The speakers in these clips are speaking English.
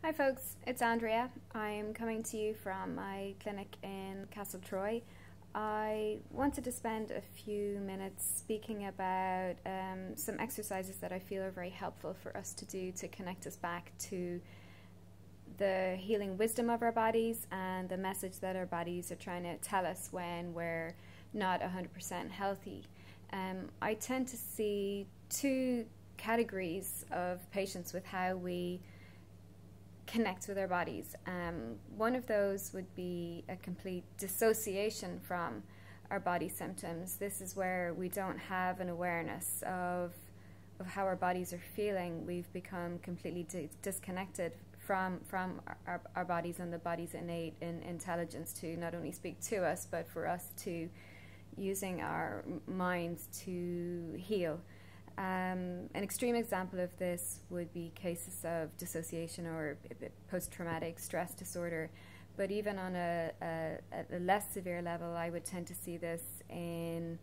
Hi folks, it's Andrea. I'm coming to you from my clinic in Castle Troy. I wanted to spend a few minutes speaking about some exercises that I feel are very helpful for us to do to connect us back to the healing wisdom of our bodies and the message that our bodies are trying to tell us when we're not 100% healthy. I tend to see two categories of patients with how we connect with our bodies. One of those would be a complete dissociation from our body symptoms. This is where we don't have an awareness of how our bodies are feeling. We've become completely disconnected from our bodies and the body's innate intelligence to not only speak to us, but for us to using our minds to heal. An extreme example of this would be cases of dissociation or post-traumatic stress disorder, but even on a less severe level, I would tend to see this in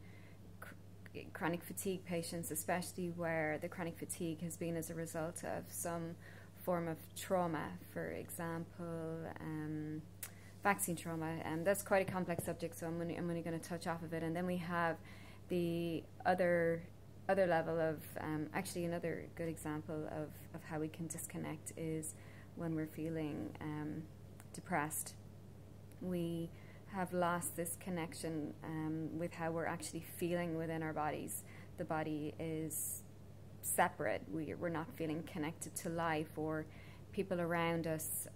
chronic fatigue patients, especially where the chronic fatigue has been as a result of some form of trauma, for example, vaccine trauma. That's quite a complex subject, so I'm only going to touch off of it. And then we have the other level of, actually another good example of how we can disconnect is when we're feeling depressed. We have lost this connection with how we're actually feeling within our bodies. The body is separate. We're not feeling connected to life or people around us.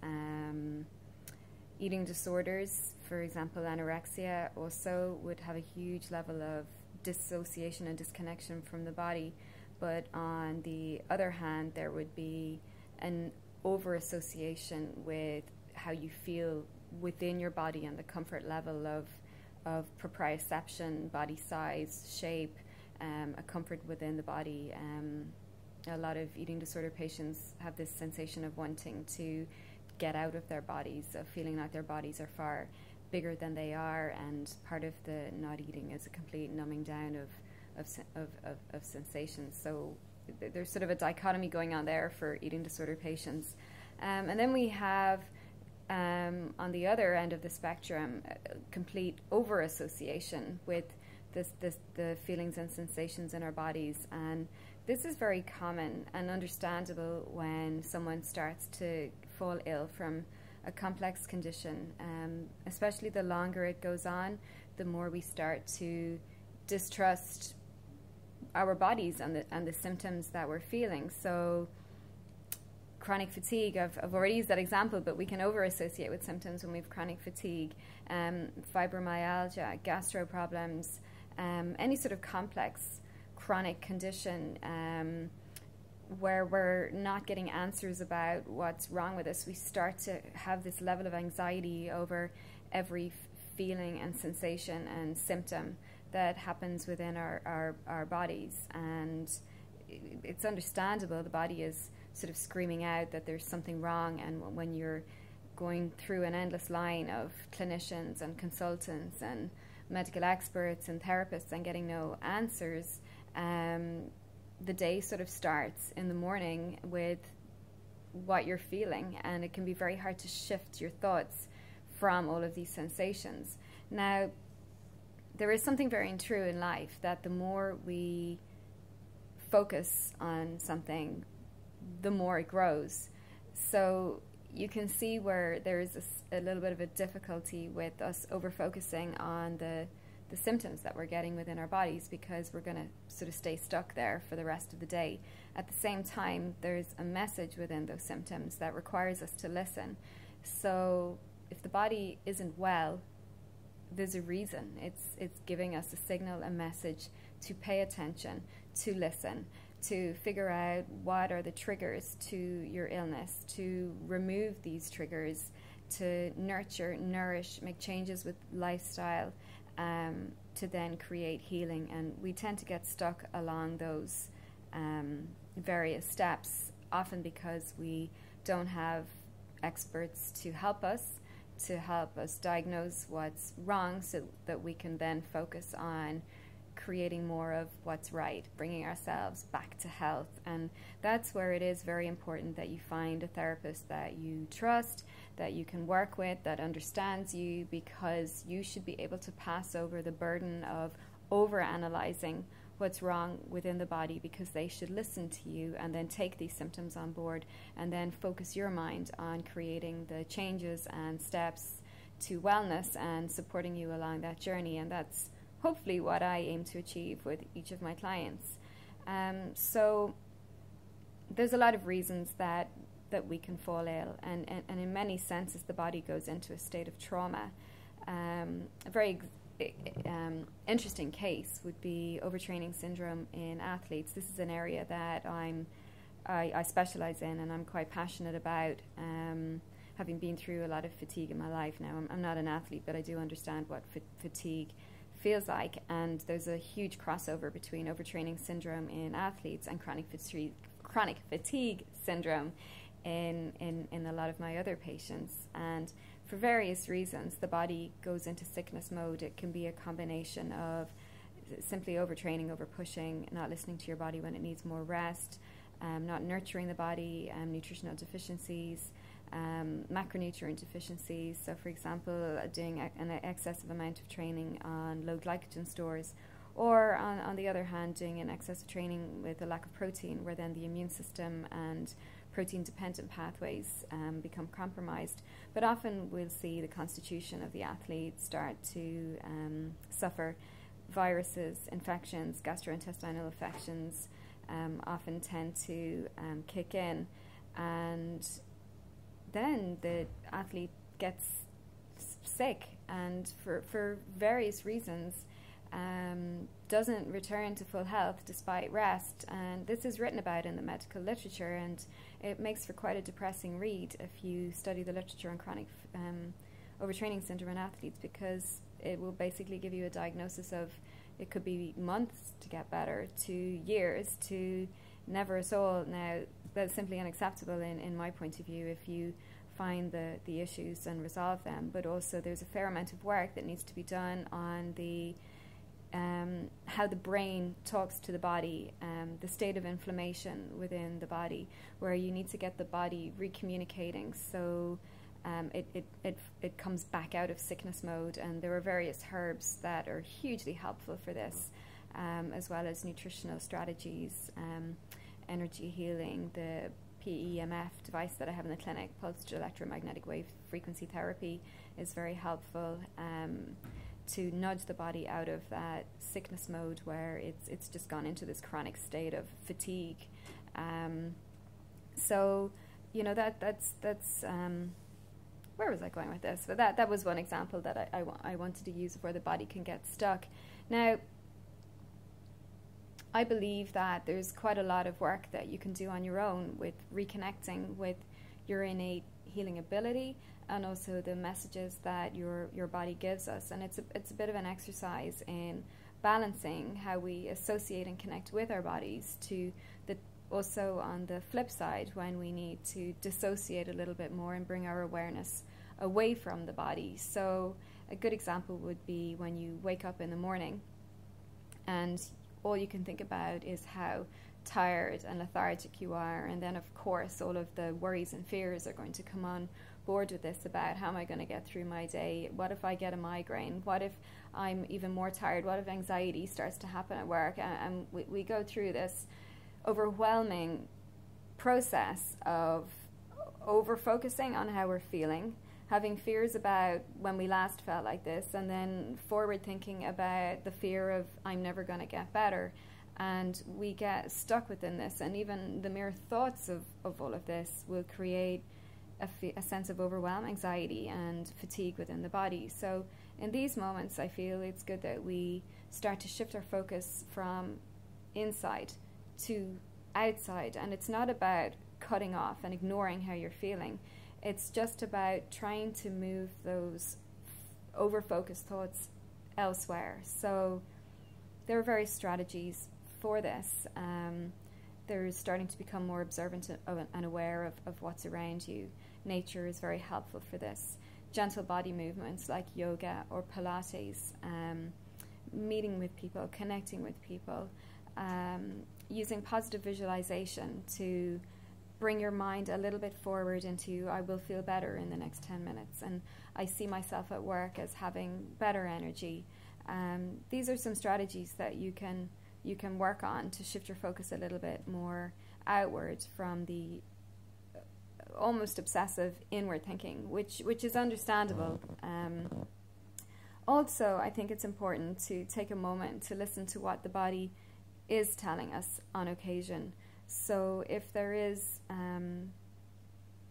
Eating disorders, for example, anorexia, also would have a huge level of dissociation and disconnection from the body, but on the other hand, there would be an over-association with how you feel within your body and the comfort level of proprioception, body size, shape, a comfort within the body. A lot of eating disorder patients have this sensation of wanting to get out of their bodies, of feeling like their bodies are far bigger than they are, and part of the not eating is a complete numbing down of sensations. So there's sort of a dichotomy going on there for eating disorder patients. And then we have, on the other end of the spectrum, complete over-association with the feelings and sensations in our bodies. And this is very common and understandable when someone starts to fall ill from a complex condition, especially the longer it goes on, the more we start to distrust our bodies and the symptoms that we're feeling. So chronic fatigue, I've already used that example, but we can over-associate with symptoms when we have chronic fatigue, fibromyalgia, gastro problems, any sort of complex chronic condition where we're not getting answers about what's wrong with us. We start to have this level of anxiety over every feeling and sensation and symptom that happens within our bodies. And it's understandable. The body is sort of screaming out that there's something wrong. And when you're going through an endless line of clinicians and consultants and medical experts and therapists and getting no answers, the day sort of starts in the morning with what you're feeling, and it can be very hard to shift your thoughts from all of these sensations. Now, there is something very true in life, that the more we focus on something, the more it grows. So you can see where there is a little bit of a difficulty with us over-focusing on the symptoms that we're getting within our bodies, because we're going to sort of stay stuck there for the rest of the day. At the same time, there's a message within those symptoms that requires us to listen. So if the body isn't well, there's a reason. It's giving us a signal, a message to pay attention, to listen, to figure out what are the triggers to your illness, to remove these triggers, to nurture, nourish, make changes with lifestyle, to then create healing. And we tend to get stuck along those various steps, often because we don't have experts to help us diagnose what's wrong, so that we can then focus on creating more of what's right, bringing ourselves back to health. And that's where it is very important that you find a therapist that you trust, that you can work with, that understands you, because you should be able to pass over the burden of overanalyzing what's wrong within the body, because they should listen to you and then take these symptoms on board and then focus your mind on creating the changes and steps to wellness and supporting you along that journey. And that's hopefully what I aim to achieve with each of my clients. So there's a lot of reasons that we can fall ill, and in many senses the body goes into a state of trauma. A very interesting case would be overtraining syndrome in athletes. This is an area that I specialize in and I'm quite passionate about, having been through a lot of fatigue in my life now. I'm not an athlete, but I do understand what fatigue feels like, and there's a huge crossover between overtraining syndrome in athletes and chronic fatigue syndrome in a lot of my other patients. And for various reasons, the body goes into sickness mode. It can be a combination of simply overtraining, overpushing, not listening to your body when it needs more rest, not nurturing the body, nutritional deficiencies, macronutrient deficiencies. So, for example, doing an excessive amount of training on low glycogen stores, or on the other hand, doing an excessive training with a lack of protein, where then the immune system and protein-dependent pathways become compromised. But often we'll see the constitution of the athlete start to suffer. Viruses, infections, gastrointestinal infections often tend to kick in, and then the athlete gets sick and for various reasons doesn't return to full health despite rest. And this is written about in the medical literature, and it makes for quite a depressing read if you study the literature on chronic overtraining syndrome in athletes, because it will basically give you a diagnosis of, it could be months to get better, to years, to never at all. Now, that's simply unacceptable in my point of view if you find the issues and resolve them. But also there's a fair amount of work that needs to be done on the how the brain talks to the body, the state of inflammation within the body, where you need to get the body recommunicating so it comes back out of sickness mode. And there are various herbs that are hugely helpful for this, as well as nutritional strategies, energy healing, the PEMF device that I have in the clinic, pulsed electromagnetic wave frequency therapy, is very helpful to nudge the body out of that sickness mode where it's just gone into this chronic state of fatigue. So, you know, that's where was I going with this? But that was one example that I wanted to use where the body can get stuck. Now, I believe that there's quite a lot of work that you can do on your own with reconnecting with your innate healing ability and also the messages that your body gives us. And it's a bit of an exercise in balancing how we associate and connect with our bodies, to the also on the flip side, when we need to dissociate a little bit more and bring our awareness away from the body. So a good example would be when you wake up in the morning and all you can think about is how tired and lethargic you are, and then of course all of the worries and fears are going to come on board with this about, how am I going to get through my day? What if I get a migraine? What if I'm even more tired? What if anxiety starts to happen at work? And we go through this overwhelming process of over-focusing on how we're feeling, having fears about when we last felt like this, and then forward thinking about the fear of I'm never going to get better. And we get stuck within this, and even the mere thoughts of all of this will create a sense of overwhelm, anxiety and fatigue within the body. So in these moments, I feel it's good that we start to shift our focus from inside to outside. And it's not about cutting off and ignoring how you're feeling. It's just about trying to move those over-focused thoughts elsewhere. So there are various strategies for this. They're starting to become more observant and aware of what's around you. Nature is very helpful for this. Gentle body movements like yoga or Pilates, meeting with people, connecting with people, using positive visualization to bring your mind a little bit forward into, I will feel better in the next 10 minutes, and I see myself at work as having better energy. These are some strategies that you can work on to shift your focus a little bit more outward from the almost obsessive inward thinking, which is understandable. Also, I think it's important to take a moment to listen to what the body is telling us on occasion. So if there is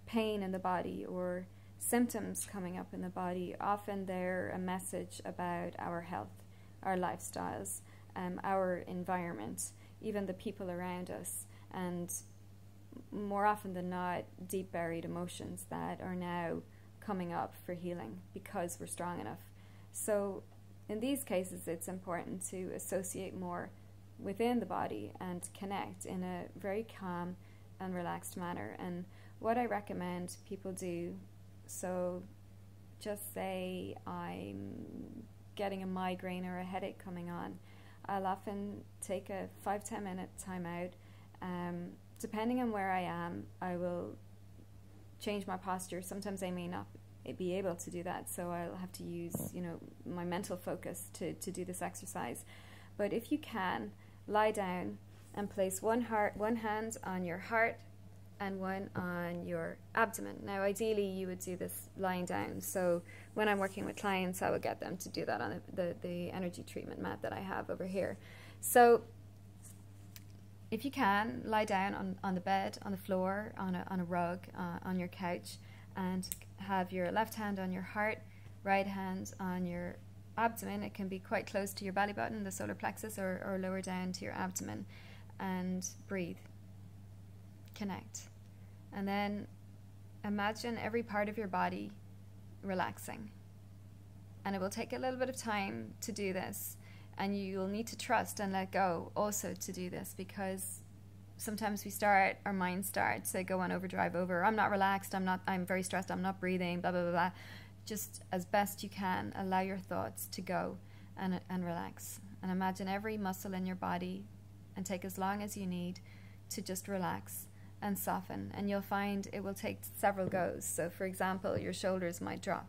pain in the body or symptoms coming up in the body, often they're a message about our health, our lifestyles, our environment, even the people around us, and more often than not, deep buried emotions that are now coming up for healing because we're strong enough. So in these cases, it's important to associate more within the body and connect in a very calm and relaxed manner. And what I recommend people do, so just say I'm getting a migraine or a headache coming on, I'll often take a 5-10 minute time out. Depending on where I am, I will change my posture. Sometimes I may not be able to do that, so I'll have to use, my mental focus to do this exercise. But if you can, lie down and place one hand on your heart and one on your abdomen. Now, ideally, you would do this lying down. So when I'm working with clients, I will get them to do that on the energy treatment mat that I have over here. So if you can, lie down on the bed, on the floor, on a rug, on your couch, and have your left hand on your heart, right hand on your abdomen. It can be quite close to your belly button, the solar plexus, or lower down to your abdomen, and breathe. Connect. And then imagine every part of your body relaxing. And it will take a little bit of time to do this, and you'll need to trust and let go also to do this, because sometimes our mind starts to go on overdrive over, I'm not relaxed, I'm very stressed, I'm not breathing, blah, blah, blah, blah. Just as best you can, allow your thoughts to go and relax. And imagine every muscle in your body, and take as long as you need to just relax and soften. And you'll find it will take several goes. So for example, your shoulders might drop,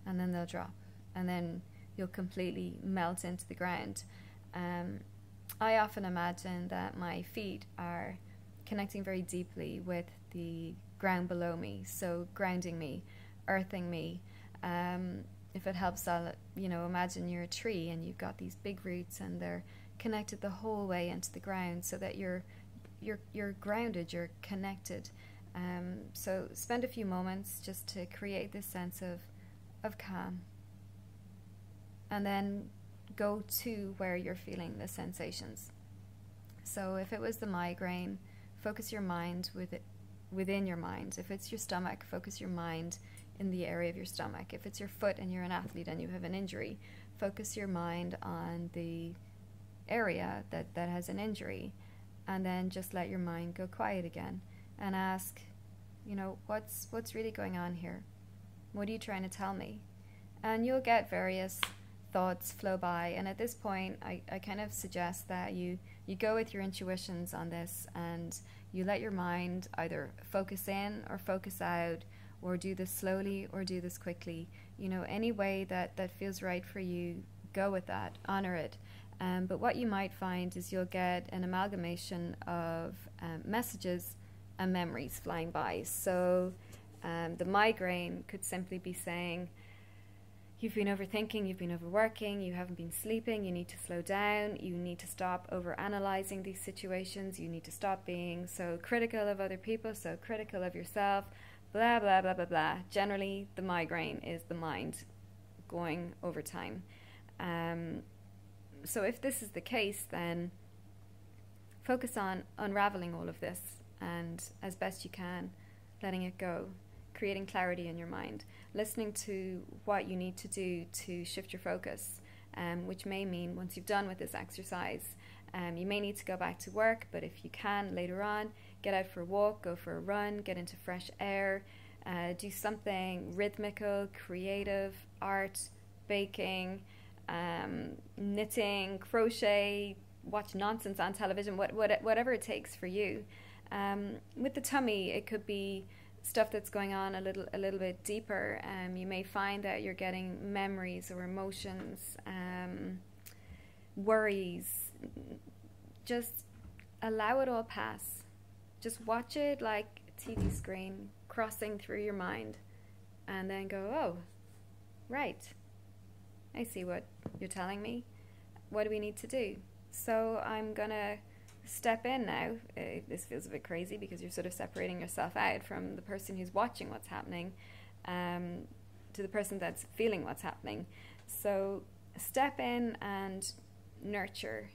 and then they'll drop, and then you'll completely melt into the ground. I often imagine that my feet are connecting very deeply with the ground below me, so grounding me, earthing me. If it helps, I'll imagine you're a tree and you've got these big roots and they're connected the whole way into the ground, so that you're grounded, you're connected. So spend a few moments just to create this sense of calm, and then go to where you're feeling the sensations. So if it was the migraine, focus your mind within your mind. If it's your stomach, focus your mind in the area of your stomach. If it's your foot and you're an athlete and you have an injury, focus your mind on the area that has an injury, and then just let your mind go quiet again and ask, what's really going on here? What are you trying to tell me? And you'll get various thoughts flow by, and at this point I kind of suggest that you go with your intuitions on this, and you let your mind either focus in or focus out, or do this slowly or do this quickly. Any way that feels right for you, go with that, honor it. But what you might find is you'll get an amalgamation of messages and memories flying by. So the migraine could simply be saying, you've been overthinking, you've been overworking, you haven't been sleeping, you need to slow down, you need to stop over-analyzing these situations, you need to stop being so critical of other people, so critical of yourself, blah, blah, blah, blah, blah. Generally, the migraine is the mind going over time. So if this is the case, then focus on unraveling all of this, and as best you can, letting it go, creating clarity in your mind, listening to what you need to do to shift your focus, which may mean once you've done with this exercise, you may need to go back to work, but if you can later on, get out for a walk, go for a run, get into fresh air, do something rhythmical, creative, art, baking, knitting, crochet, watch nonsense on television, whatever it takes for you. With the tummy, it could be stuff that's going on a little bit deeper. You may find that you're getting memories or emotions, worries. Just allow it all pass. Just watch it like a TV screen crossing through your mind, and then go, oh, right, I see what you're telling me. What do we need to do? So I'm gonna step in now. This feels a bit crazy because you're sort of separating yourself out from the person who's watching what's happening, to the person that's feeling what's happening. So step in and nurture,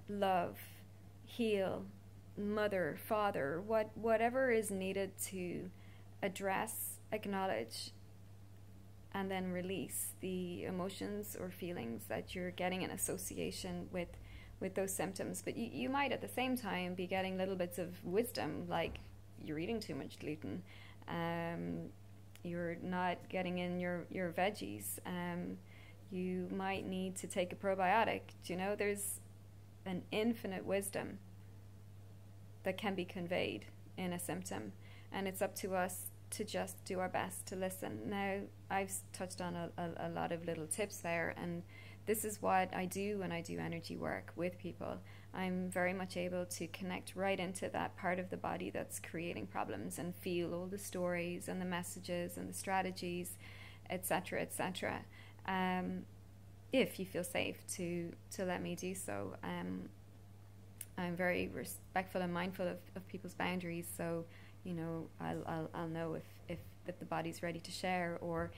love, heal, mother, father, whatever is needed to address, acknowledge, and then release the emotions or feelings that you're getting in association with those symptoms. But you might at the same time be getting little bits of wisdom, like you're eating too much gluten, you're not getting in your veggies, you might need to take a probiotic. Do you know, there's an infinite wisdom that can be conveyed in a symptom, and it's up to us to just do our best to listen. Now, I've touched on a lot of little tips there, and this is what I do when I do energy work with people. I'm very much able to connect right into that part of the body that's creating problems and feel all the stories and the messages and the strategies, etc., etc. If you feel safe to let me do so. I'm very respectful and mindful of people's boundaries, so you know, I'll know if the body's ready to share, or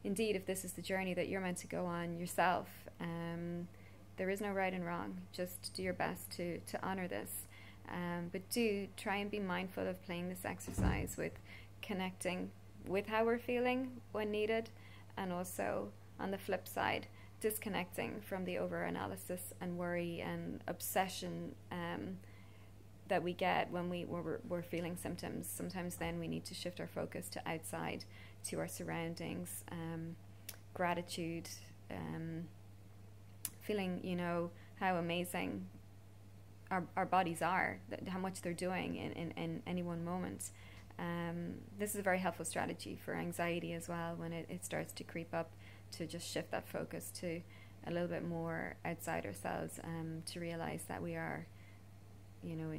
indeed if this is the journey that you're meant to go on yourself. There is no right and wrong. Just do your best to honor this, but do try and be mindful of playing this exercise with connecting with how we're feeling when needed, and also on the flip side, disconnecting from the over-analysis and worry and obsession that we get when we're feeling symptoms. Sometimes then we need to shift our focus to outside, to our surroundings, gratitude, feeling, you know, how amazing our bodies are, how much they're doing in any one moment. This is a very helpful strategy for anxiety as well, when it starts to creep up, to just shift that focus to a little bit more outside ourselves, to realize that we are, you know,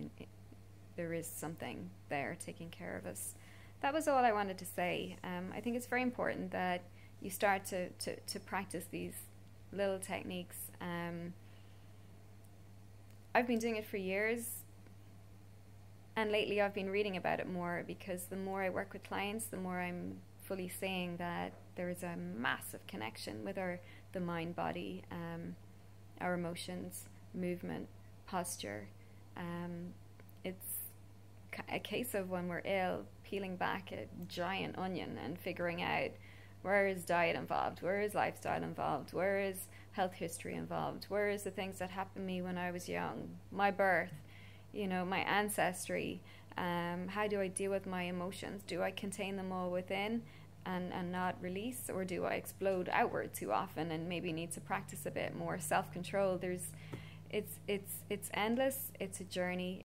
there is something there taking care of us. That was all I wanted to say. I think it's very important that you start to practice these little techniques. I've been doing it for years, and lately I've been reading about it more, because the more I work with clients, the more I'm fully seeing that there is a massive connection with the mind, body, our emotions, movement, posture. It's a case of when we're ill, peeling back a giant onion and figuring out, where is diet involved, where is lifestyle involved, where is health history involved, where is the things that happened to me when I was young, my birth, you know, my ancestry, how do I deal with my emotions? Do I contain them all within and not release, or do I explode outward too often and maybe need to practice a bit more self-control? It's endless. It's a journey.